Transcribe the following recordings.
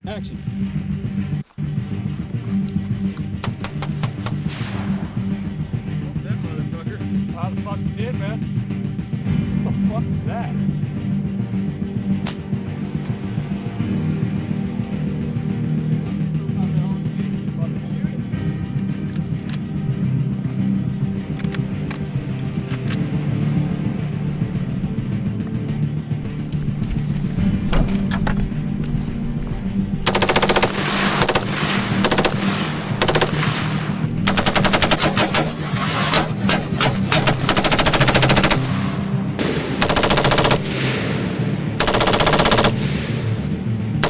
Action. That motherfucker. How the fuck you did, man? What the fuck is that?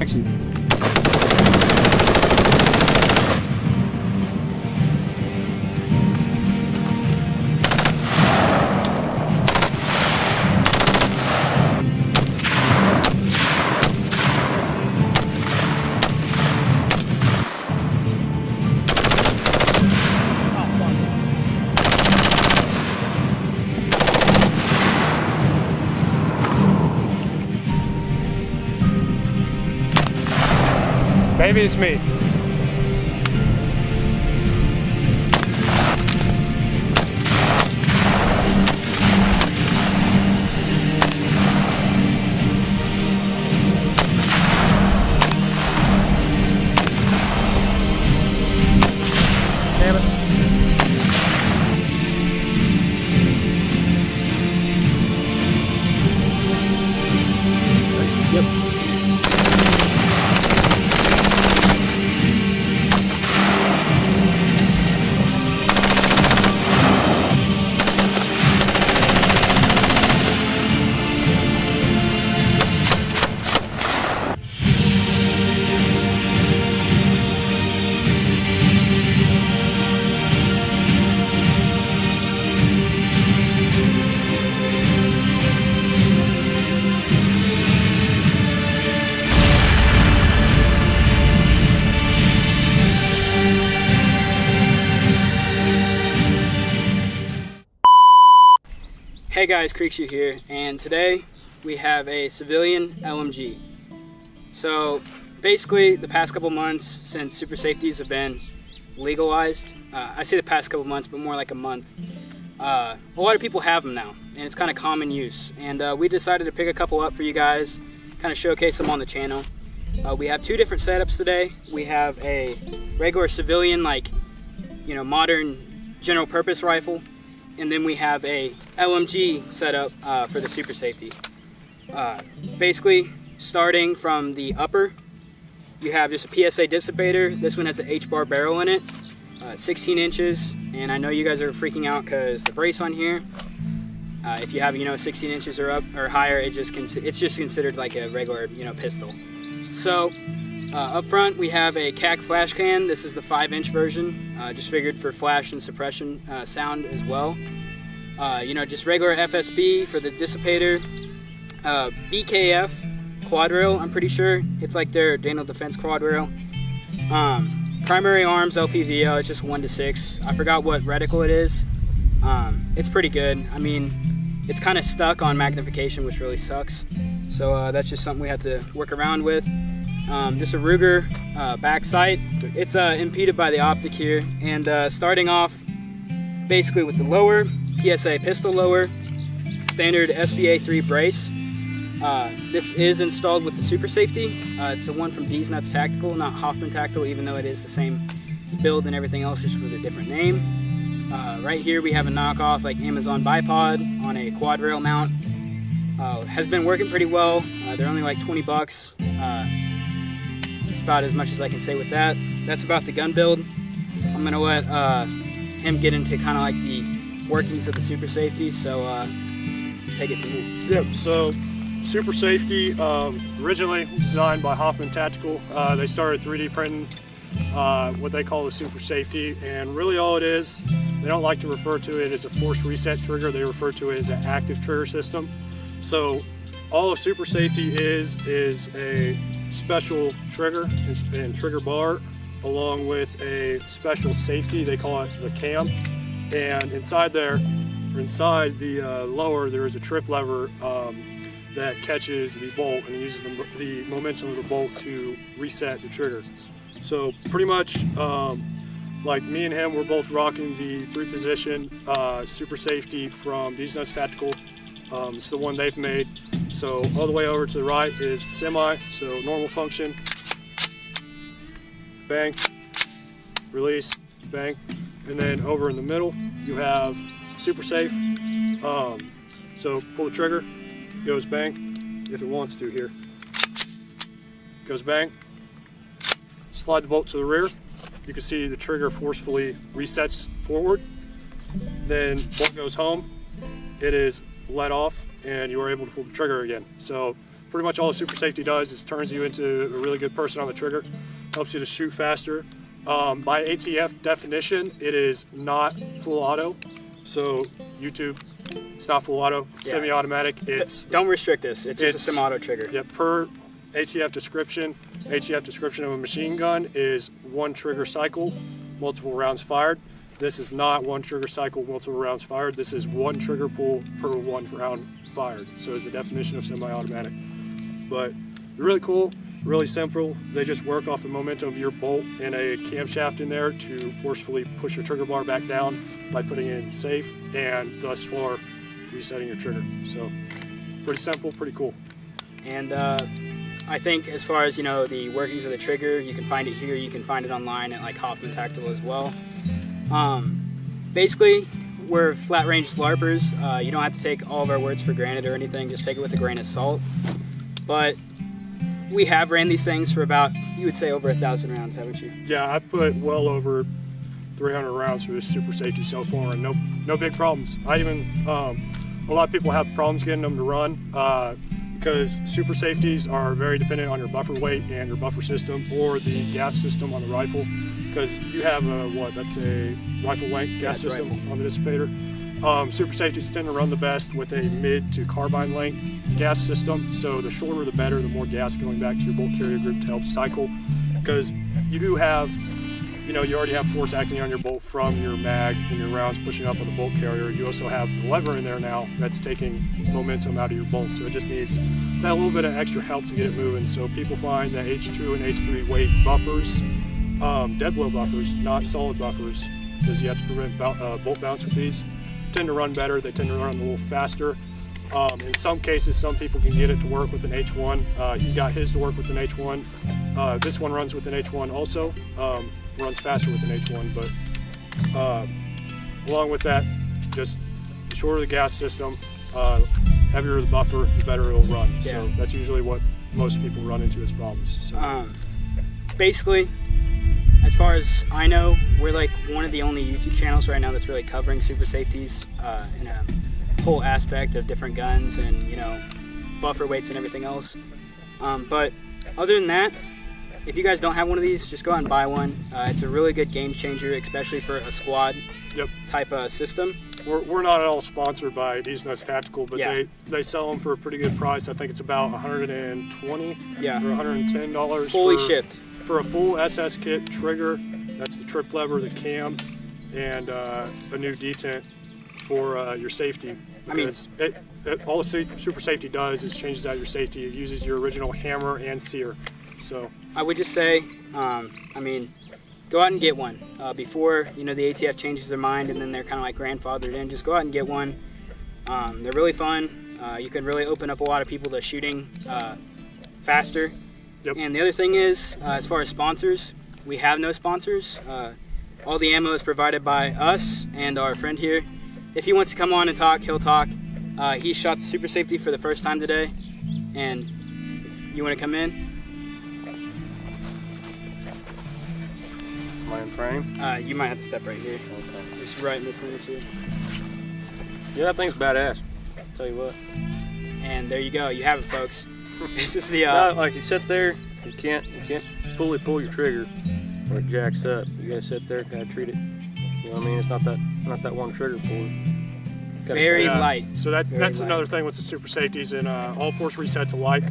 Action. Maybe it's me. Damn it. Yep. Hey guys, Creekshoe here, and today we have a civilian LMG. So basically, the past couple months since super safeties have been legalized, I say the past couple months, but more like a month, a lot of people have them now, and it's kind of common use. And we decided to pick a couple up for you guys, kind of showcase them on the channel. We have two different setups today. We have a regular civilian, modern general purpose rifle. And then we have a LMG setup for the super safety. Basically, starting from the upper, you have just a PSA dissipator. This one has an H-bar barrel in it, 16 inches. And I know you guys are freaking out because the brace on here, if you have 16 inches or up or higher, it's just considered like a regular pistol. So up front we have a CAC flash can. This is the 5-inch version. Just figured for flash and suppression sound as well. Just regular FSB for the dissipator. BKF quad rail, I'm pretty sure. It's like their Daniel Defense quad rail. Primary arms LPVL, it's just 1:6. I forgot what reticle it is. It's pretty good. I mean, it's kind of stuck on magnification, which really sucks. So that's just something we have to work around with. Just a Ruger back sight. It's impeded by the optic here. And starting off basically with the lower, PSA pistol lower, standard SBA3 brace. This is installed with the super safety. It's the one from D's Nuts Tactical, not Hoffman Tactical, even though it is the same build and everything else, just with a different name. Right here we have a knockoff like Amazon bipod on a quad rail mount. Has been working pretty well. They're only like 20 bucks. That's about as much as I can say with that. That's about the gun build. I'm gonna let him get into kind of like the workings of the super safety, so take it from here. Yep, so super safety, originally designed by Hoffman Tactical. They started 3D printing what they call the super safety, and really all it is, they don't like to refer to it as a force reset trigger, they refer to it as an active trigger system. So all a super safety is a special trigger and trigger bar along with a special safety, they call it the cam. And inside there, or inside the lower, there is a trip lever that catches the bolt and uses the momentum of the bolt to reset the trigger. So pretty much like me and him, we're both rocking the 3-position Super Safety from These Nuts Tactical. It's the one they've made. So all the way over to the right is semi, so normal function, bang, release, bang, and then over in the middle you have super safe. So pull the trigger, goes bang, if it wants to here, goes bang, slide the bolt to the rear, you can see the trigger forcefully resets forward, then bolt goes home, it is let off, and you are able to pull the trigger again. So pretty much all the Super Safety does is turns you into a really good person on the trigger, helps you to shoot faster. By ATF definition, it is not full auto. So YouTube, it's not full auto, semi-automatic. Don't restrict this. It's just a semi-auto trigger. Yeah, per ATF description of a machine gun is 1 trigger cycle, multiple rounds fired. This is not 1 trigger cycle, multiple rounds fired. This is 1 trigger pull per 1 round fired. So it's the definition of semi-automatic. But they're really cool, really simple. They just work off the momentum of your bolt and a camshaft in there to forcefully push your trigger bar back down by putting it in safe and thus far resetting your trigger. So pretty simple, pretty cool. And I think as far as, you know, the workings of the trigger, you can find it here. You can find it online at like Hoffman Tactical as well. Basically, we're flat range LARPers. You don't have to take all of our words for granted or anything. Just take it with a grain of salt. But we have ran these things for about, you would say, over 1,000 rounds, haven't you? Yeah, I've put well over 300 rounds for this Super Safety so far, and no big problems. I even a lot of people have problems getting them to run because Super Safeties are very dependent on your buffer weight and your buffer system or the gas system on the rifle, because you have that's a rifle length gas system on the dissipator. Super Safeties tend to run the best with a mid to carbine length gas system, so the shorter the better, the more gas going back to your bolt carrier group to help cycle, because you do have, you know, you already have force acting on your bolt from your mag and your rounds pushing up on the bolt carrier. You also have the lever in there now that's taking momentum out of your bolt, so it just needs that little bit of extra help to get it moving. So people find that H2 and H3 weight buffers, dead blow buffers, not solid buffers, because you have to prevent bolt bounce with these, tend to run better. They tend to run a little faster. In some cases, some people can get it to work with an H1. He got his to work with an H1. This one runs with an H1 also. Runs faster with an H1, but along with that, just the shorter the gas system, heavier the buffer, the better it'll run. Yeah. So that's usually what most people run into as problems. So. Basically, as far as I know, we're like one of the only YouTube channels right now that's really covering Super Safeties in a whole aspect of different guns and, you know, buffer weights and everything else. But other than that, if you guys don't have one of these, just go out and buy one. It's a really good game changer, especially for a squad type of system. We're not at all sponsored by These Nuts Tactical, but they sell them for a pretty good price. I think it's about $120 or $110 fully shipped for a full SS kit, trigger, that's the trip lever, the cam, and a new detent for your safety. Because all the Super Safety does is changes out your safety. It uses your original hammer and sear. So I would just say, go out and get one before, you know, the ATF changes their mind and then they're kind of like grandfathered in. Just go out and get one. They're really fun. You can really open up a lot of people to shooting faster. Yep. And the other thing is, as far as sponsors, we have no sponsors. All the ammo is provided by us and our friend here. If he wants to come on and talk, he'll talk. He shot the Super Safety for the first time today, and if you want to come in. Am I in frame? You might have to step right here. Okay. Just right in between the two. Yeah, that thing's badass. I'll tell you what. And there you go. You have it, folks. This is the. Like you sit there, you can't fully pull your trigger, or it jacks up. You gotta sit there, gotta treat it. You know what I mean? It's not that one trigger pull. Very light. So that's another thing with the Super Safeties and all force resets alike.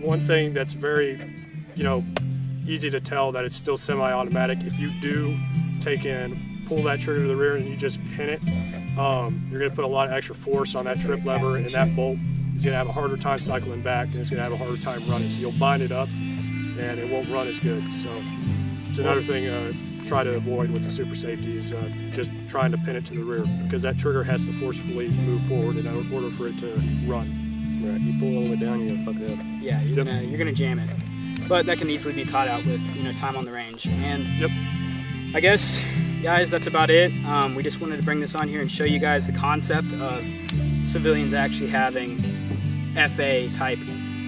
One thing that's very, you know, easy to tell that it's still semi-automatic. If you do pull that trigger to the rear and you just pin it, you're going to put a lot of extra force on that trip lever, and that bolt it's going to have a harder time cycling back, and it's going to have a harder time running. So you'll bind it up, and it won't run as good. So it's another thing try to avoid with the super safety is just trying to pin it to the rear, because that trigger has to forcefully move forward in order for it to run. Right, you pull it all the way down, you're gonna fuck it up. Yeah, you're gonna jam it. But that can easily be taught out with time on the range. And Yep. I guess, guys, that's about it. We just wanted to bring this on here and show you guys the concept of civilians actually having FA type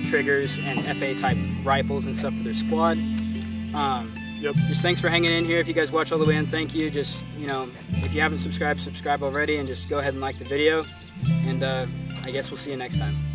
triggers and FA type rifles and stuff for their squad. Yep. Just thanks for hanging in here. If you guys watch all the way in, thank you. Just, if you haven't subscribed already, and just go ahead and like the video. And I guess we'll see you next time.